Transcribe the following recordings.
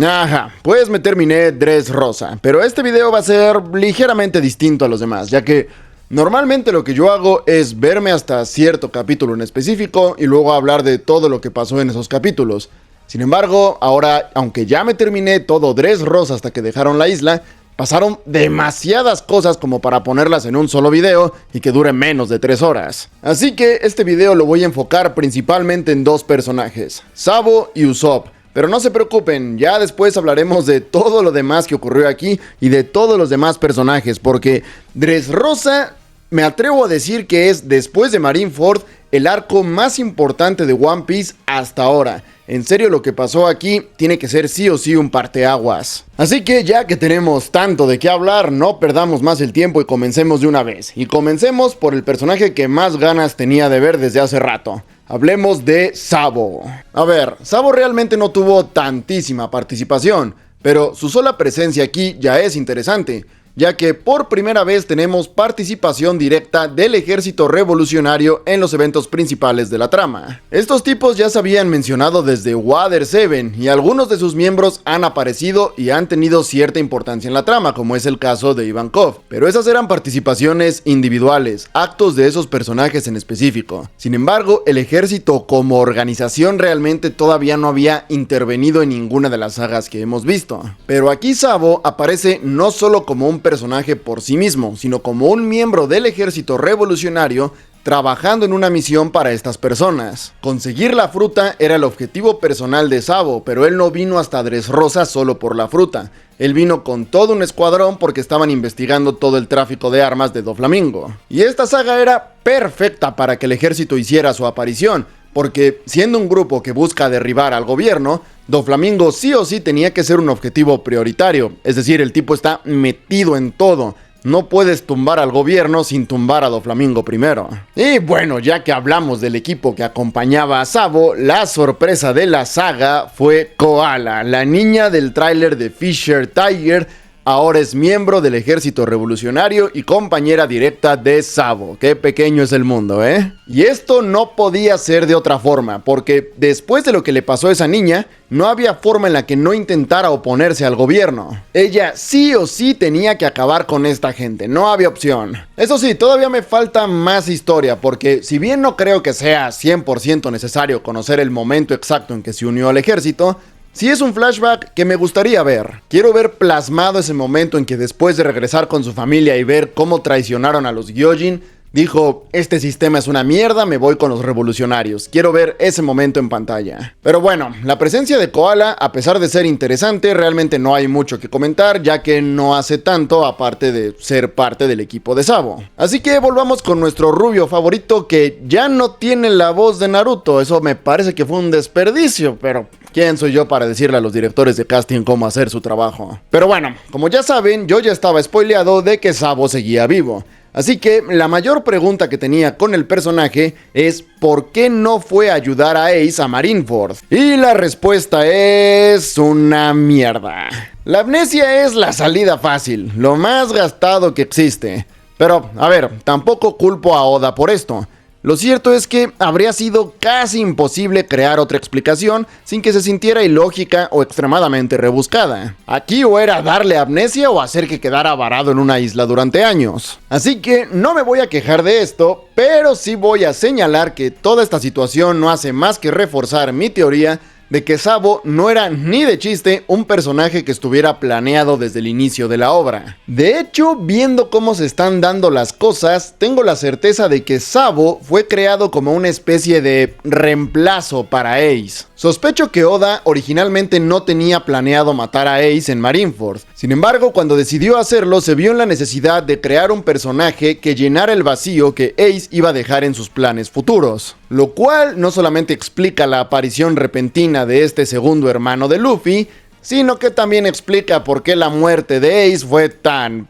Ajá, pues me terminé Dressrosa, pero este video va a ser ligeramente distinto a los demás, ya que normalmente lo que yo hago es verme hasta cierto capítulo en específico y luego hablar de todo lo que pasó en esos capítulos. Sin embargo, ahora, aunque ya me terminé todo Dressrosa hasta que dejaron la isla, pasaron demasiadas cosas como para ponerlas en un solo video y que dure menos de 3 horas. Así que este video lo voy a enfocar principalmente en dos personajes, Sabo y Usopp. Pero no se preocupen, ya después hablaremos de todo lo demás que ocurrió aquí y de todos los demás personajes, porque Dressrosa me atrevo a decir que es, después de Marineford, el arco más importante de One Piece hasta ahora. En serio, lo que pasó aquí tiene que ser sí o sí un parteaguas. Así que ya que tenemos tanto de qué hablar, no perdamos más el tiempo y comencemos de una vez. Y comencemos por el personaje que más ganas tenía de ver desde hace rato. Hablemos de Sabo. A ver, Sabo realmente no tuvo tantísima participación, pero su sola presencia aquí ya es interesante, ya que por primera vez tenemos participación directa del ejército revolucionario en los eventos principales de la trama. Estos tipos ya se habían mencionado desde Water 7 y algunos de sus miembros han aparecido y han tenido cierta importancia en la trama, como es el caso de Ivankov, pero esas eran participaciones individuales, actos de esos personajes en específico. Sin embargo, el ejército como organización realmente todavía no había intervenido en ninguna de las sagas que hemos visto. Pero aquí Sabo aparece no solo como un personaje por sí mismo, sino como un miembro del ejército revolucionario trabajando en una misión para estas personas. Conseguir la fruta era el objetivo personal de Sabo, pero él no vino hasta Dressrosa solo por la fruta. Él vino con todo un escuadrón porque estaban investigando todo el tráfico de armas de Doflamingo. Y esta saga era perfecta para que el ejército hiciera su aparición, porque siendo un grupo que busca derribar al gobierno, Doflamingo sí o sí tenía que ser un objetivo prioritario, es decir, el tipo está metido en todo. No puedes tumbar al gobierno sin tumbar a Doflamingo primero. Y bueno, ya que hablamos del equipo que acompañaba a Sabo, la sorpresa de la saga fue Koala, la niña del tráiler de Fisher Tiger. Ahora es miembro del ejército revolucionario y compañera directa de Sabo. Qué pequeño es el mundo, ¿eh? Y esto no podía ser de otra forma, porque después de lo que le pasó a esa niña, no había forma en la que no intentara oponerse al gobierno. Ella sí o sí tenía que acabar con esta gente, no había opción. Eso sí, todavía me falta más historia, porque si bien no creo que sea 100% necesario conocer el momento exacto en que se unió al ejército, sí es un flashback que me gustaría ver. Quiero ver plasmado ese momento en que después de regresar con su familia y ver cómo traicionaron a los Gyojin, dijo, este sistema es una mierda, me voy con los revolucionarios. Quiero ver ese momento en pantalla. Pero bueno, la presencia de Koala, a pesar de ser interesante, realmente no hay mucho que comentar, ya que no hace tanto aparte de ser parte del equipo de Sabo. Así que volvamos con nuestro rubio favorito, que ya no tiene la voz de Naruto. Eso me parece que fue un desperdicio, pero ¿quién soy yo para decirle a los directores de casting cómo hacer su trabajo? Pero bueno, como ya saben, yo ya estaba spoileado de que Sabo seguía vivo. Así que la mayor pregunta que tenía con el personaje es ¿por qué no fue a ayudar a Ace a Marineford? Y la respuesta es una mierda. La amnesia es la salida fácil, lo más gastado que existe. Pero, a ver, tampoco culpo a Oda por esto. Lo cierto es que habría sido casi imposible crear otra explicación sin que se sintiera ilógica o extremadamente rebuscada. Aquí o era darle amnesia o hacer que quedara varado en una isla durante años. Así que no me voy a quejar de esto, pero sí voy a señalar que toda esta situación no hace más que reforzar mi teoría de que Sabo no era ni de chiste un personaje que estuviera planeado desde el inicio de la obra. De hecho, viendo cómo se están dando las cosas, tengo la certeza de que Sabo fue creado como una especie de reemplazo para Ace. Sospecho que Oda originalmente no tenía planeado matar a Ace en Marineford. Sin embargo, cuando decidió hacerlo, se vio en la necesidad de crear un personaje que llenara el vacío que Ace iba a dejar en sus planes futuros. Lo cual no solamente explica la aparición repentina de este segundo hermano de Luffy, sino que también explica por qué la muerte de Ace fue tan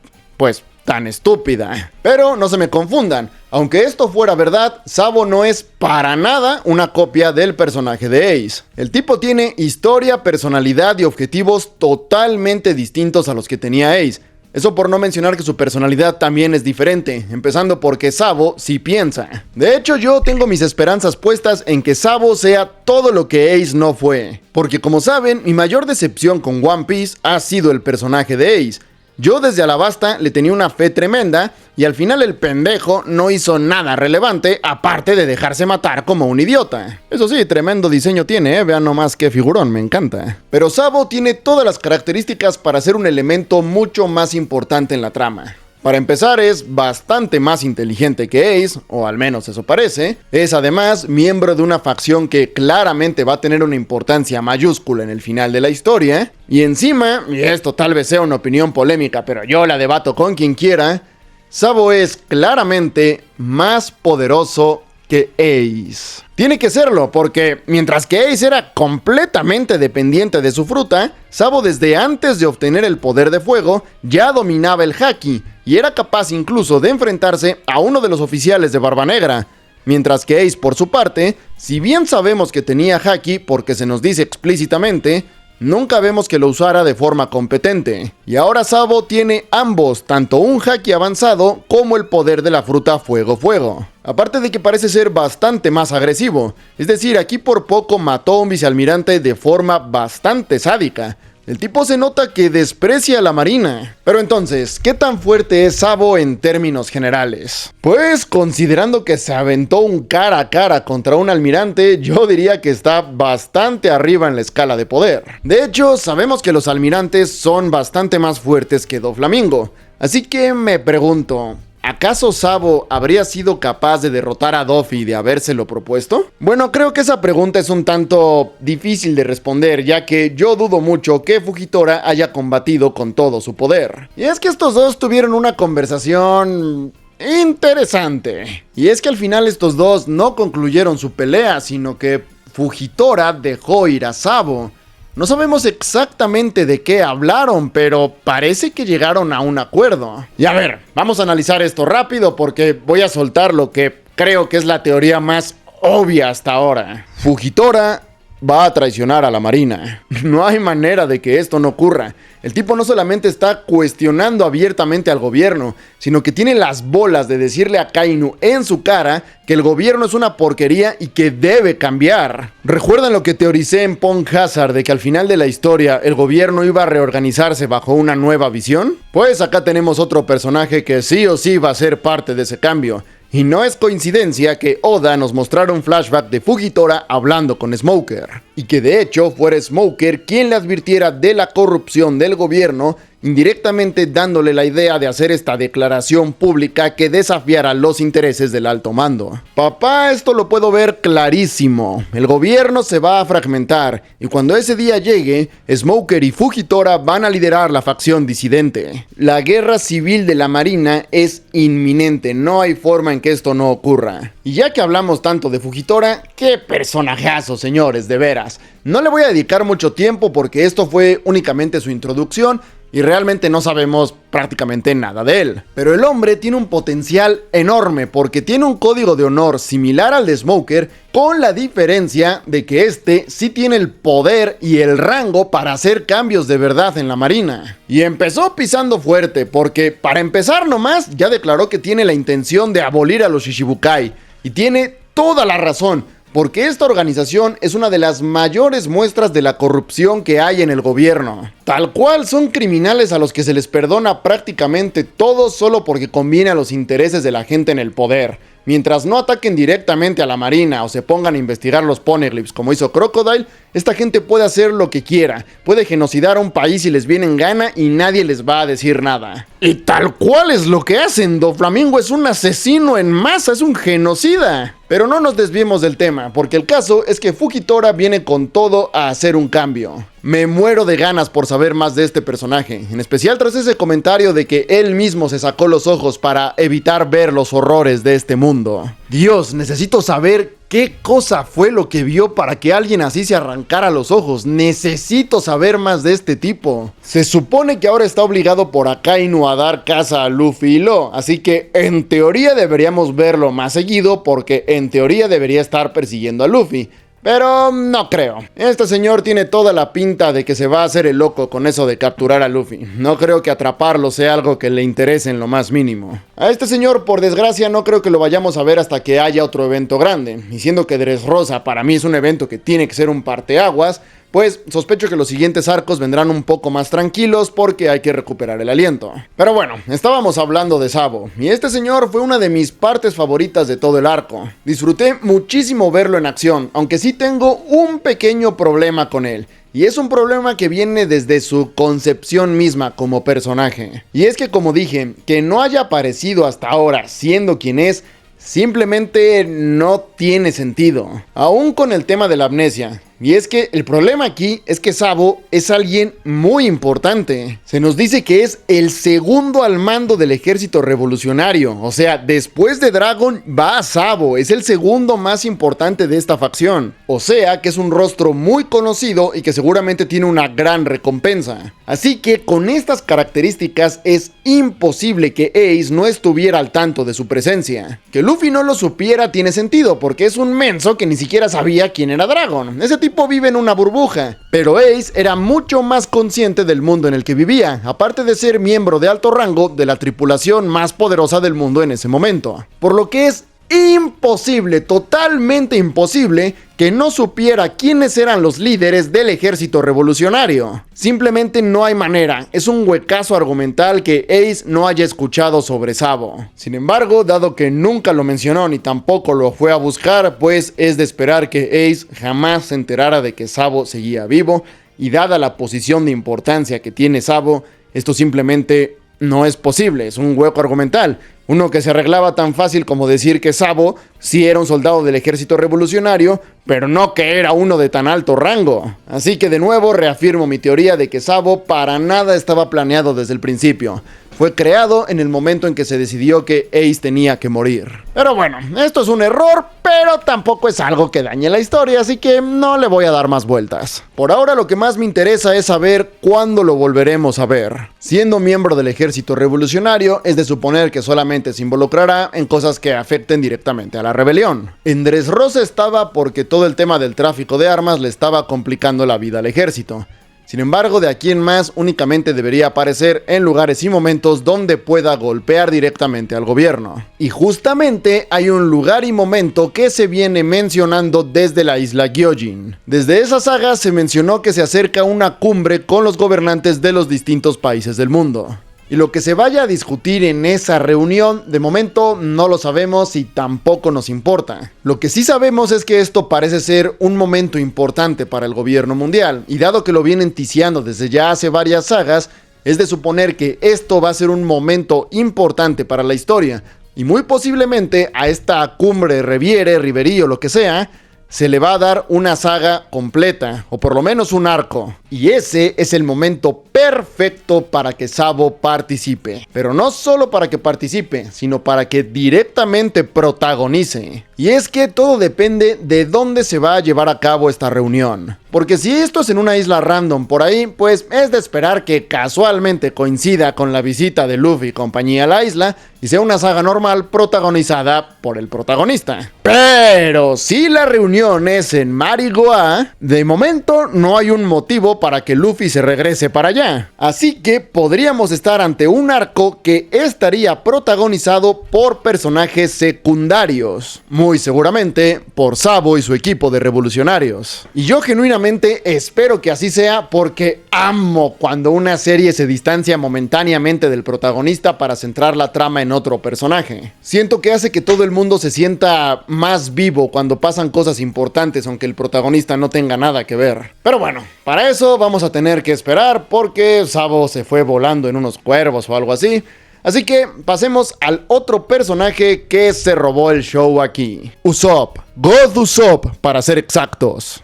estúpida. Pero no se me confundan, aunque esto fuera verdad, Sabo no es para nada una copia del personaje de Ace. El tipo tiene historia, personalidad y objetivos totalmente distintos a los que tenía Ace. Eso por no mencionar que su personalidad también es diferente, empezando porque Sabo sí piensa. De hecho, yo tengo mis esperanzas puestas en que Sabo sea todo lo que Ace no fue. Porque como saben, mi mayor decepción con One Piece ha sido el personaje de Ace. Yo desde Alabasta le tenía una fe tremenda y al final el pendejo no hizo nada relevante aparte de dejarse matar como un idiota. Eso sí, tremendo diseño tiene, vean nomás qué figurón, me encanta. Pero Sabo tiene todas las características para ser un elemento mucho más importante en la trama. Para empezar, es bastante más inteligente que Ace, o al menos eso parece. Es además miembro de una facción que claramente va a tener una importancia mayúscula en el final de la historia. Y encima, y esto tal vez sea una opinión polémica, pero yo la debato con quien quiera, Sabo es claramente más poderoso que Ace. Tiene que serlo, porque mientras que Ace era completamente dependiente de su fruta, Sabo desde antes de obtener el poder de fuego ya dominaba el Haki y era capaz incluso de enfrentarse a uno de los oficiales de Barba Negra. Mientras que Ace, por su parte, si bien sabemos que tenía Haki porque se nos dice explícitamente, nunca vemos que lo usara de forma competente. Y ahora Sabo tiene ambos, tanto un Haki avanzado como el poder de la fruta Fuego. Aparte de que parece ser bastante más agresivo, es decir, aquí por poco mató a un vicealmirante de forma bastante sádica. El tipo se nota que desprecia a la marina. Pero entonces, ¿qué tan fuerte es Sabo en términos generales? Pues, considerando que se aventó un cara a cara contra un almirante, yo diría que está bastante arriba en la escala de poder. De hecho, sabemos que los almirantes son bastante más fuertes que Doflamingo. Así que me pregunto, ¿acaso Sabo habría sido capaz de derrotar a Doffy de habérselo propuesto? Bueno, creo que esa pregunta es un tanto difícil de responder, ya que yo dudo mucho que Fujitora haya combatido con todo su poder. Y es que estos dos tuvieron una conversación interesante. Y es que al final estos dos no concluyeron su pelea, sino que Fujitora dejó ir a Sabo. No sabemos exactamente de qué hablaron, pero parece que llegaron a un acuerdo. Y a ver, vamos a analizar esto rápido porque voy a soltar lo que creo que es la teoría más obvia hasta ahora. Fujitora va a traicionar a la marina. No hay manera de que esto no ocurra. El tipo no solamente está cuestionando abiertamente al gobierno, sino que tiene las bolas de decirle a Kainu en su cara que el gobierno es una porquería y que debe cambiar. ¿Recuerdan lo que teoricé en Punk Hazard de que al final de la historia el gobierno iba a reorganizarse bajo una nueva visión? Pues acá tenemos otro personaje que sí o sí va a ser parte de ese cambio. Y no es coincidencia que Oda nos mostrara un flashback de Fujitora hablando con Smoker, y que de hecho fuera Smoker quien le advirtiera de la corrupción del gobierno, indirectamente dándole la idea de hacer esta declaración pública que desafiara los intereses del alto mando. Papá, esto lo puedo ver clarísimo. El gobierno se va a fragmentar, y cuando ese día llegue, Smoker y Fujitora van a liderar la facción disidente. La guerra civil de la marina es inminente, no hay forma en que esto no ocurra. Y ya que hablamos tanto de Fujitora, qué personajazo, señores, de veras. No le voy a dedicar mucho tiempo porque esto fue únicamente su introducción y realmente no sabemos prácticamente nada de él. Pero el hombre tiene un potencial enorme porque tiene un código de honor similar al de Smoker, con la diferencia de que este sí tiene el poder y el rango para hacer cambios de verdad en la marina. Y empezó pisando fuerte porque, para empezar nomás, ya declaró que tiene la intención de abolir a los Shichibukai. Y tiene toda la razón, porque esta organización es una de las mayores muestras de la corrupción que hay en el gobierno. Tal cual son criminales a los que se les perdona prácticamente todo solo porque conviene a los intereses de la gente en el poder. Mientras no ataquen directamente a la marina o se pongan a investigar los poneglyphs como hizo Crocodile, esta gente puede hacer lo que quiera, puede genocidar a un país si les viene en gana y nadie les va a decir nada. Y tal cual es lo que hacen. Doflamingo es un asesino en masa, es un genocida. Pero no nos desviemos del tema, porque el caso es que Fujitora viene con todo a hacer un cambio. Me muero de ganas por saber más de este personaje, en especial tras ese comentario de que él mismo se sacó los ojos para evitar ver los horrores de este mundo. Dios, necesito saber qué cosa fue lo que vio para que alguien así se arrancara los ojos. Necesito saber más de este tipo. Se supone que ahora está obligado por Akainu a dar caza a Luffy y Law, así que en teoría deberíamos verlo más seguido porque en teoría debería estar persiguiendo a Luffy. Pero no creo. Este señor tiene toda la pinta de que se va a hacer el loco con eso de capturar a Luffy. No creo que atraparlo sea algo que le interese en lo más mínimo. A este señor, por desgracia, no creo que lo vayamos a ver hasta que haya otro evento grande. Y siendo que Dressrosa para mí es un evento que tiene que ser un parteaguas, pues sospecho que los siguientes arcos vendrán un poco más tranquilos porque hay que recuperar el aliento. Pero bueno, estábamos hablando de Sabo, y este señor fue una de mis partes favoritas de todo el arco. Disfruté muchísimo verlo en acción, aunque sí tengo un pequeño problema con él. Y es un problema que viene desde su concepción misma como personaje. Y es que, como dije, que no haya aparecido hasta ahora siendo quien es, simplemente no tiene sentido. Aún con el tema de la amnesia. Y es que el problema aquí es que Sabo es alguien muy importante. Se nos dice que es el segundo al mando del ejército revolucionario. O sea, después de Dragon va Sabo. Es el segundo más importante de esta facción. O sea, que es un rostro muy conocido y que seguramente tiene una gran recompensa. Así que con estas características es imposible que Ace no estuviera al tanto de su presencia. Que Luffy no lo supiera tiene sentido porque es un menso que ni siquiera sabía quién era Dragon. Ese tipo vive en una burbuja, pero Ace era mucho más consciente del mundo en el que vivía, aparte de ser miembro de alto rango de la tripulación más poderosa del mundo en ese momento. Por lo que es imposible, totalmente imposible, que no supiera quiénes eran los líderes del ejército revolucionario. Simplemente no hay manera, es un huecazo argumental que Ace no haya escuchado sobre Sabo. Sin embargo, dado que nunca lo mencionó ni tampoco lo fue a buscar, pues es de esperar que Ace jamás se enterara de que Sabo seguía vivo, y dada la posición de importancia que tiene Sabo, esto simplemente no es posible, es un hueco argumental. Uno que se arreglaba tan fácil como decir que Sabo sí era un soldado del ejército revolucionario, pero no que era uno de tan alto rango. Así que de nuevo reafirmo mi teoría de que Sabo para nada estaba planeado desde el principio. Fue creado en el momento en que se decidió que Ace tenía que morir. Pero bueno, esto es un error, pero tampoco es algo que dañe la historia, así que no le voy a dar más vueltas. Por ahora lo que más me interesa es saber cuándo lo volveremos a ver. Siendo miembro del ejército revolucionario, es de suponer que solamente se involucrará en cosas que afecten directamente a la rebelión. En Dressrosa estaba porque todo el tema del tráfico de armas le estaba complicando la vida al ejército. Sin embargo, de aquí en más únicamente debería aparecer en lugares y momentos donde pueda golpear directamente al gobierno. Y justamente hay un lugar y momento que se viene mencionando desde la isla Gyojin. Desde esa saga se mencionó que se acerca una cumbre con los gobernantes de los distintos países del mundo. Y lo que se vaya a discutir en esa reunión, de momento no lo sabemos y tampoco nos importa. Lo que sí sabemos es que esto parece ser un momento importante para el gobierno mundial, y dado que lo vienen ticiando desde ya hace varias sagas, es de suponer que esto va a ser un momento importante para la historia, y muy posiblemente a esta cumbre Reviere, Riverí o lo que sea, se le va a dar una saga completa, o por lo menos un arco. Y ese es el momento perfecto para que Sabo participe. Pero no solo para que participe, sino para que directamente protagonice. Y es que todo depende de dónde se va a llevar a cabo esta reunión. Porque si esto es en una isla random por ahí, pues es de esperar que casualmente coincida con la visita de Luffy y compañía a la isla y sea una saga normal protagonizada por el protagonista. Pero si la reunión es en Marigoa, de momento no hay un motivo para que Luffy se regrese para allá. Así que podríamos estar ante un arco que estaría protagonizado por personajes secundarios. Muy seguramente por Sabo y su equipo de revolucionarios. Y yo genuinamente espero que así sea porque amo cuando una serie se distancia momentáneamente del protagonista para centrar la trama en otro personaje. Siento que hace que todo el mundo se sienta más vivo cuando pasan cosas importantes aunque el protagonista no tenga nada que ver. Pero bueno, para eso vamos a tener que esperar porque Sabo se fue volando en unos cuervos o algo así. Así que pasemos al otro personaje que se robó el show aquí. Usopp. God Usopp, para ser exactos.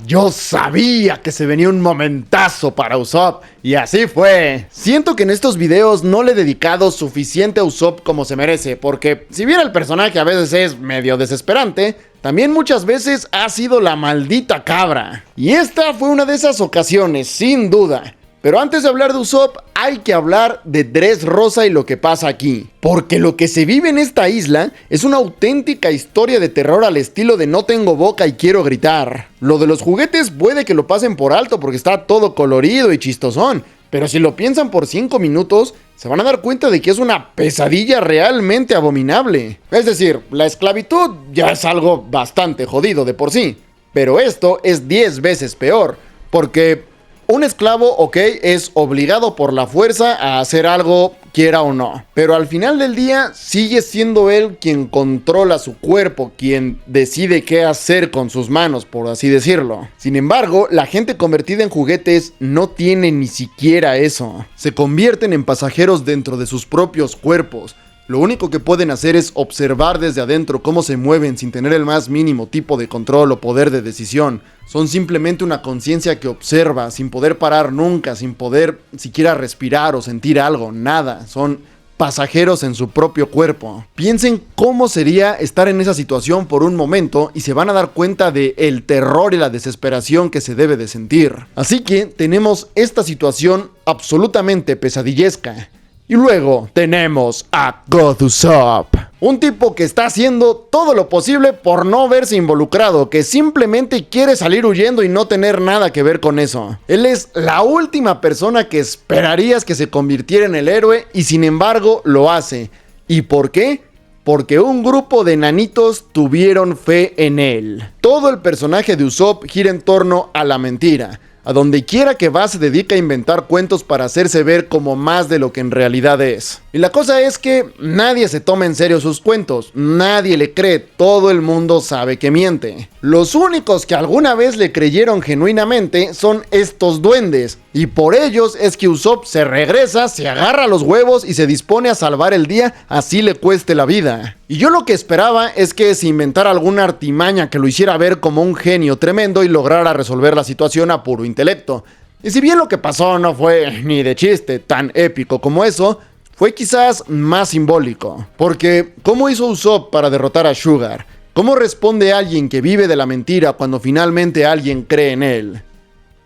Yo sabía que se venía un momentazo para Usopp, y así fue. Siento que en estos videos no le he dedicado suficiente a Usopp como se merece, porque si bien el personaje a veces es medio desesperante, también muchas veces ha sido la maldita cabra. Y esta fue una de esas ocasiones, sin duda. Pero antes de hablar de Usopp, hay que hablar de Dressrosa y lo que pasa aquí. Porque lo que se vive en esta isla es una auténtica historia de terror al estilo de no tengo boca y quiero gritar. Lo de los juguetes puede que lo pasen por alto porque está todo colorido y chistosón. Pero si lo piensan por 5 minutos, se van a dar cuenta de que es una pesadilla realmente abominable. Es decir, la esclavitud ya es algo bastante jodido de por sí. Pero esto es 10 veces peor. Porque un esclavo, ok, es obligado por la fuerza a hacer algo, quiera o no. Pero al final del día sigue siendo él quien controla su cuerpo, quien decide qué hacer con sus manos, por así decirlo. Sin embargo, la gente convertida en juguetes no tiene ni siquiera eso. Se convierten en pasajeros dentro de sus propios cuerpos. Lo único que pueden hacer es observar desde adentro cómo se mueven sin tener el más mínimo tipo de control o poder de decisión. Son simplemente una conciencia que observa, sin poder parar nunca, sin poder siquiera respirar o sentir algo, nada. Son pasajeros en su propio cuerpo. Piensen cómo sería estar en esa situación por un momento y se van a dar cuenta de el terror y la desesperación que se debe de sentir. Así que tenemos esta situación absolutamente pesadillesca. Y luego tenemos a God Usopp, un tipo que está haciendo todo lo posible por no verse involucrado, que simplemente quiere salir huyendo y no tener nada que ver con eso. Él es la última persona que esperarías que se convirtiera en el héroe y sin embargo lo hace. ¿Y por qué? Porque un grupo de nanitos tuvieron fe en él. Todo el personaje de Usopp gira en torno a la mentira. A donde quiera que va se dedica a inventar cuentos para hacerse ver como más de lo que en realidad es. Y la cosa es que nadie se toma en serio sus cuentos, nadie le cree, todo el mundo sabe que miente. Los únicos que alguna vez le creyeron genuinamente son estos duendes, y por ellos es que Usopp se regresa, se agarra los huevos y se dispone a salvar el día, así le cueste la vida. Y yo lo que esperaba es que se inventara alguna artimaña que lo hiciera ver como un genio tremendo y lograra resolver la situación a puro intelecto. Y si bien lo que pasó no fue ni de chiste tan épico como eso, fue quizás más simbólico. Porque, ¿cómo hizo Usopp para derrotar a Sugar? ¿Cómo responde alguien que vive de la mentira cuando finalmente alguien cree en él?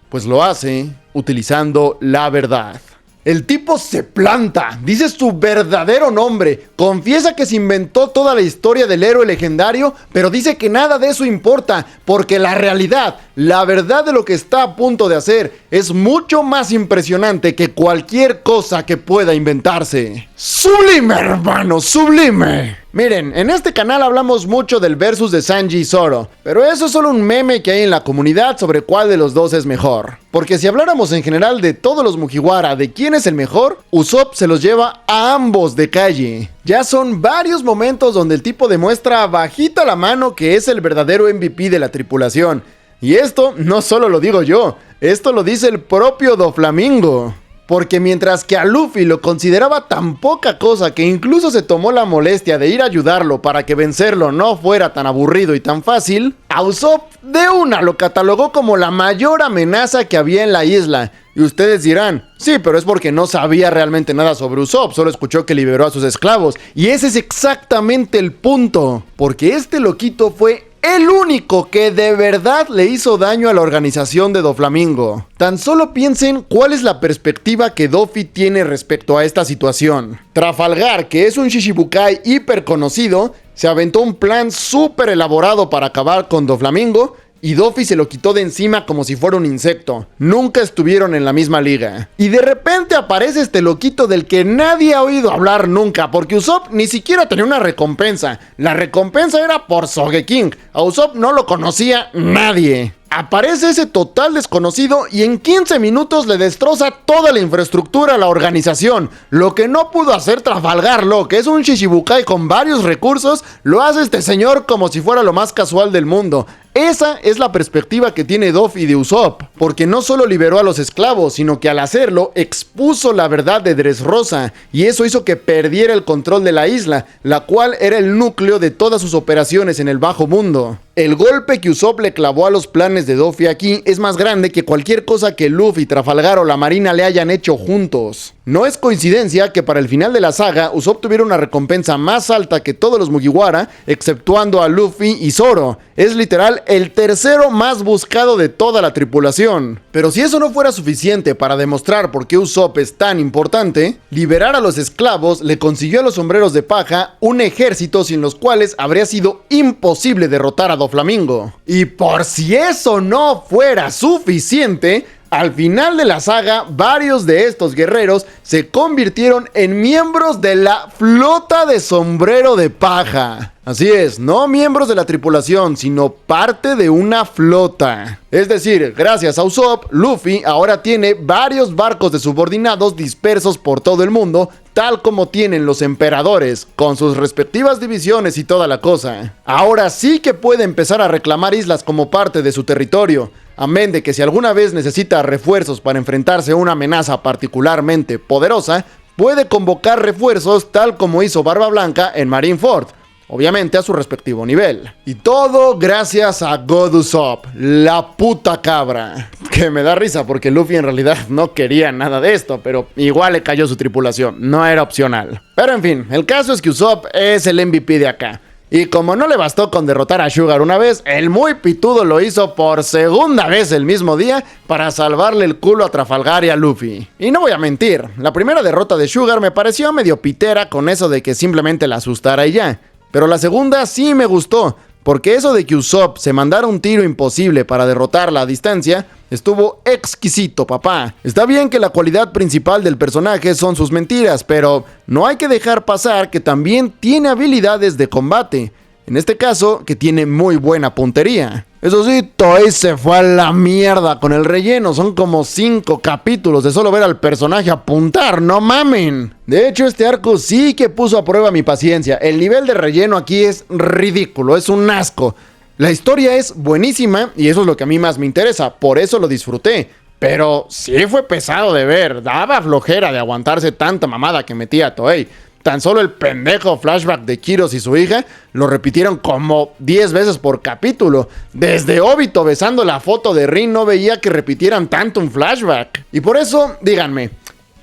Pues lo hace utilizando la verdad. El tipo se planta, dice su verdadero nombre, confiesa que se inventó toda la historia del héroe legendario, pero dice que nada de eso importa, porque la realidad, la verdad de lo que está a punto de hacer, es mucho más impresionante que cualquier cosa que pueda inventarse. ¡Sublime, hermano! ¡Sublime! Miren, en este canal hablamos mucho del versus de Sanji y Zoro, pero eso es solo un meme que hay en la comunidad sobre cuál de los dos es mejor. Porque si habláramos en general de todos los Mugiwara de quién es el mejor, Usopp se los lleva a ambos de calle. Ya son varios momentos donde el tipo demuestra bajita la mano que es el verdadero MVP de la tripulación. Y esto no solo lo digo yo, esto lo dice el propio Doflamingo. Porque mientras que a Luffy lo consideraba tan poca cosa que incluso se tomó la molestia de ir a ayudarlo para que vencerlo no fuera tan aburrido y tan fácil, a Usopp de una lo catalogó como la mayor amenaza que había en la isla. Y ustedes dirán, sí, pero es porque no sabía realmente nada sobre Usopp, solo escuchó que liberó a sus esclavos. Y ese es exactamente el punto, porque este loquito fue el único que de verdad le hizo daño a la organización de Doflamingo. Tan solo piensen cuál es la perspectiva que Doffy tiene respecto a esta situación. Trafalgar, que es un Shichibukai hiper conocido, se aventó un plan súper elaborado para acabar con Doflamingo y Doffy se lo quitó de encima como si fuera un insecto. Nunca estuvieron en la misma liga. Y de repente aparece este loquito del que nadie ha oído hablar nunca, porque Usopp ni siquiera tenía una recompensa. La recompensa era por Sogeking. A Usopp no lo conocía nadie. Aparece ese total desconocido y en 15 minutos le destroza toda la infraestructura a la organización. Lo que no pudo hacer Trafalgar Law, que es un Shichibukai con varios recursos, lo hace este señor como si fuera lo más casual del mundo. Esa es la perspectiva que tiene Doffy de Usopp, porque no solo liberó a los esclavos, sino que al hacerlo expuso la verdad de Dressrosa, y eso hizo que perdiera el control de la isla, la cual era el núcleo de todas sus operaciones en el bajo mundo. El golpe que Usopp le clavó a los planes de Doffy aquí es más grande que cualquier cosa que Luffy, Trafalgar o la Marina le hayan hecho juntos. No es coincidencia que para el final de la saga Usopp tuviera una recompensa más alta que todos los Mugiwara, exceptuando a Luffy y Zoro. Es literal el tercero más buscado de toda la tripulación. Pero si eso no fuera suficiente para demostrar por qué Usopp es tan importante, liberar a los esclavos le consiguió a los sombreros de paja un ejército sin los cuales habría sido imposible derrotar a Doflamingo. Y por si eso no fuera suficiente, al final de la saga, varios de estos guerreros se convirtieron en miembros de la flota de sombrero de paja. Así es, no miembros de la tripulación, sino parte de una flota. Es decir, gracias a Usopp, Luffy ahora tiene varios barcos de subordinados dispersos por todo el mundo, tal como tienen los emperadores, con sus respectivas divisiones y toda la cosa. Ahora sí que puede empezar a reclamar islas como parte de su territorio. Amén de que si alguna vez necesita refuerzos para enfrentarse a una amenaza particularmente poderosa, puede convocar refuerzos tal como hizo Barba Blanca en Marineford, obviamente a su respectivo nivel. Y todo gracias a God Usopp, la puta cabra. Que me da risa porque Luffy en realidad no quería nada de esto, pero igual le cayó su tripulación, no era opcional. Pero en fin, el caso es que Usopp es el MVP de acá. Y como no le bastó con derrotar a Sugar una vez, el muy pitudo lo hizo por segunda vez el mismo día para salvarle el culo a Trafalgar y a Luffy. Y no voy a mentir, la primera derrota de Sugar me pareció medio pitera con eso de que simplemente la asustara y ya. Pero la segunda sí me gustó, porque eso de que Usopp se mandara un tiro imposible para derrotarla a distancia estuvo exquisito, papá. Está bien que la cualidad principal del personaje son sus mentiras, pero no hay que dejar pasar que también tiene habilidades de combate. En este caso, que tiene muy buena puntería. Eso sí, Toei se fue a la mierda con el relleno. Son como 5 capítulos de solo ver al personaje apuntar, no mamen. De hecho, este arco sí que puso a prueba mi paciencia. El nivel de relleno aquí es ridículo, es un asco. La historia es buenísima y eso es lo que a mí más me interesa, por eso lo disfruté. Pero sí fue pesado de ver, daba flojera de aguantarse tanta mamada que metía Toei. Tan solo el pendejo flashback de Kiros y su hija lo repitieron como 10 veces por capítulo. Desde Obito besando la foto de Rin no veía que repitieran tanto un flashback. Y por eso, díganme,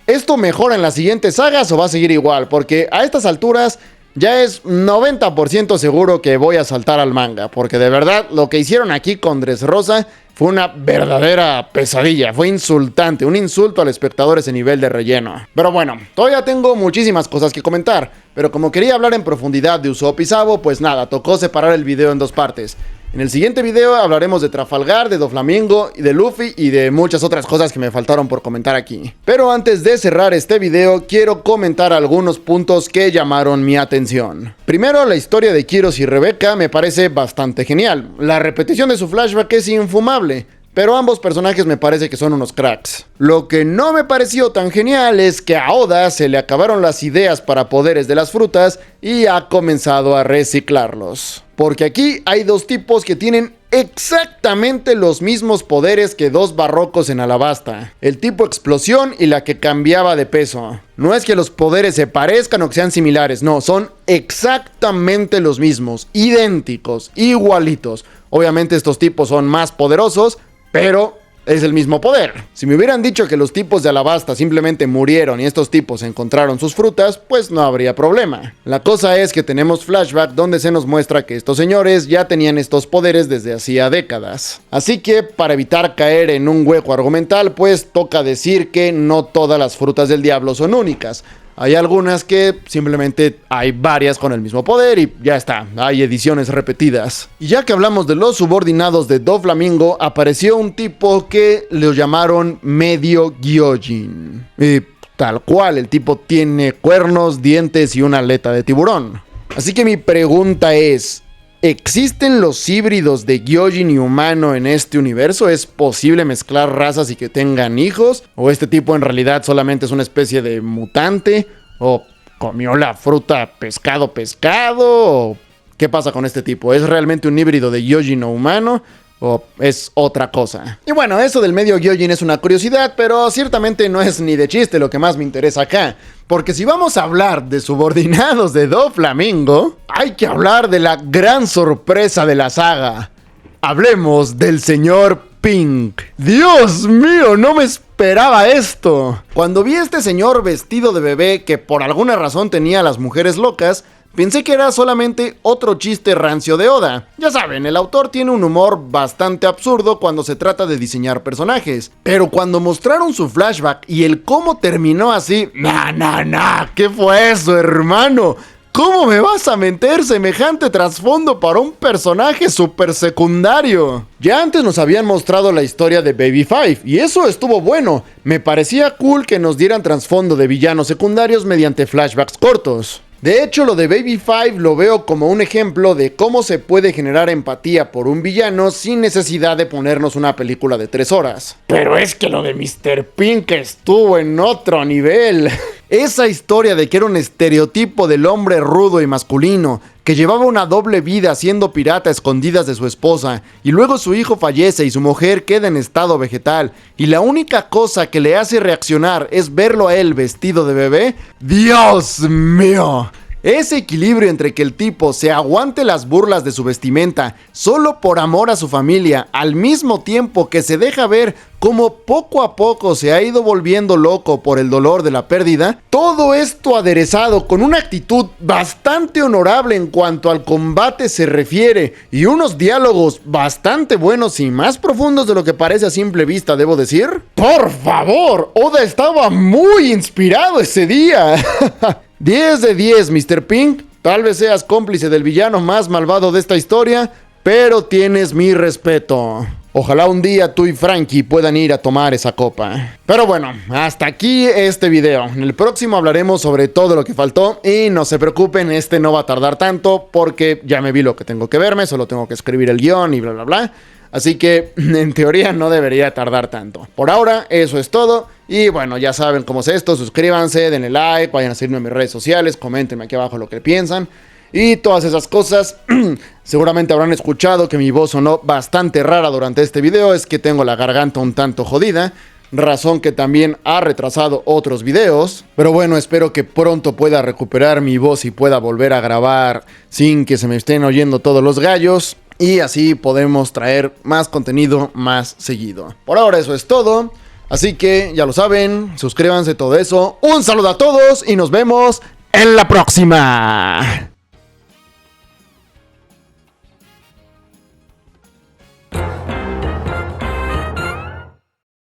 ¿esto mejora en las siguientes sagas o va a seguir igual? Porque a estas alturas ya es 90% seguro que voy a saltar al manga. Porque de verdad lo que hicieron aquí con Dressrosa fue una verdadera pesadilla, fue insultante, un insulto al espectador ese nivel de relleno. Pero bueno, todavía tengo muchísimas cosas que comentar, pero como quería hablar en profundidad de Usopp y Sabo, pues nada, tocó separar el video en 2 partes. En el siguiente video hablaremos de Trafalgar, de Doflamingo, y de Luffy y de muchas otras cosas que me faltaron por comentar aquí. Pero antes de cerrar este video, quiero comentar algunos puntos que llamaron mi atención. Primero, la historia de Kiros y Rebecca me parece bastante genial. La repetición de su flashback es infumable, pero ambos personajes me parece que son unos cracks. Lo que no me pareció tan genial es que a Oda se le acabaron las ideas para poderes de las frutas y ha comenzado a reciclarlos. Porque aquí hay 2 tipos que tienen exactamente los mismos poderes que 2 barrocos en Alabasta. El tipo explosión y la que cambiaba de peso. No es que los poderes se parezcan o que sean similares, no, son exactamente los mismos, idénticos, igualitos. Obviamente estos tipos son más poderosos, pero es el mismo poder. Si me hubieran dicho que los tipos de Alabasta simplemente murieron y estos tipos encontraron sus frutas, pues no habría problema. La cosa es que tenemos flashback donde se nos muestra que estos señores ya tenían estos poderes desde hacía décadas. Así que para evitar caer en un hueco argumental, pues toca decir que no todas las frutas del diablo son únicas. Hay algunas que simplemente hay varias con el mismo poder y ya está, hay ediciones repetidas. Y ya que hablamos de los subordinados de Doflamingo, apareció un tipo que lo llamaron Medio Gyojin. Y tal cual, el tipo tiene cuernos, dientes y una aleta de tiburón. Así que mi pregunta es, ¿existen los híbridos de Gyojin y humano en este universo? ¿Es posible mezclar razas y que tengan hijos? ¿O este tipo en realidad solamente es una especie de mutante? ¿O comió la fruta pescado? ¿O qué pasa con este tipo? ¿Es realmente un híbrido de Gyojin o humano? ¿O es otra cosa? Y bueno, eso del medio gyojin es una curiosidad, pero ciertamente no es ni de chiste lo que más me interesa acá. Porque si vamos a hablar de subordinados de Doflamingo, hay que hablar de la gran sorpresa de la saga. Hablemos del señor Pink. ¡Dios mío! No me esperaba esto. Cuando vi a este señor vestido de bebé que por alguna razón tenía a las mujeres locas, pensé que era solamente otro chiste rancio de Oda. Ya saben, el autor tiene un humor bastante absurdo cuando se trata de diseñar personajes. Pero cuando mostraron su flashback y el cómo terminó así... ¡Nah! ¿Qué fue eso, hermano? ¿Cómo me vas a meter semejante trasfondo para un personaje súper secundario? Ya antes nos habían mostrado la historia de Baby Five, y eso estuvo bueno. Me parecía cool que nos dieran trasfondo de villanos secundarios mediante flashbacks cortos. De hecho, lo de Baby Five lo veo como un ejemplo de cómo se puede generar empatía por un villano sin necesidad de ponernos una película de 3 horas. Pero es que lo de Mr. Pink estuvo en otro nivel. Esa historia de que era un estereotipo del hombre rudo y masculino, que llevaba una doble vida siendo pirata a escondidas de su esposa, y luego su hijo fallece y su mujer queda en estado vegetal, y la única cosa que le hace reaccionar es verlo a él vestido de bebé. ¡Dios mío! Ese equilibrio entre que el tipo se aguante las burlas de su vestimenta solo por amor a su familia, al mismo tiempo que se deja ver cómo poco a poco se ha ido volviendo loco por el dolor de la pérdida, todo esto aderezado con una actitud bastante honorable en cuanto al combate se refiere y unos diálogos bastante buenos y más profundos de lo que parece a simple vista, debo decir. ¡Por favor! Oda estaba muy inspirado ese día. 10 de 10, Mr. Pink. Tal vez seas cómplice del villano más malvado de esta historia, pero tienes mi respeto. Ojalá un día tú y Frankie puedan ir a tomar esa copa. Pero bueno, hasta aquí este video. En el próximo hablaremos sobre todo lo que faltó. Y no se preocupen, este no va a tardar tanto porque ya me vi lo que tengo que verme. Solo tengo que escribir el guión y bla bla bla. Así que en teoría no debería tardar tanto. Por ahora eso es todo. Y bueno, ya saben cómo es esto. Suscríbanse, denle like, vayan a seguirme en mis redes sociales. Coméntenme aquí abajo lo que piensan. Y todas esas cosas. Seguramente habrán escuchado que mi voz sonó bastante rara durante este video. Es que tengo la garganta un tanto jodida. Razón que también ha retrasado otros videos. Pero bueno, espero que pronto pueda recuperar mi voz y pueda volver a grabar sin que se me estén oyendo todos los gallos. Y así podemos traer más contenido más seguido. Por ahora eso es todo. Así que ya lo saben, suscríbanse, todo eso. Un saludo a todos y nos vemos en la próxima.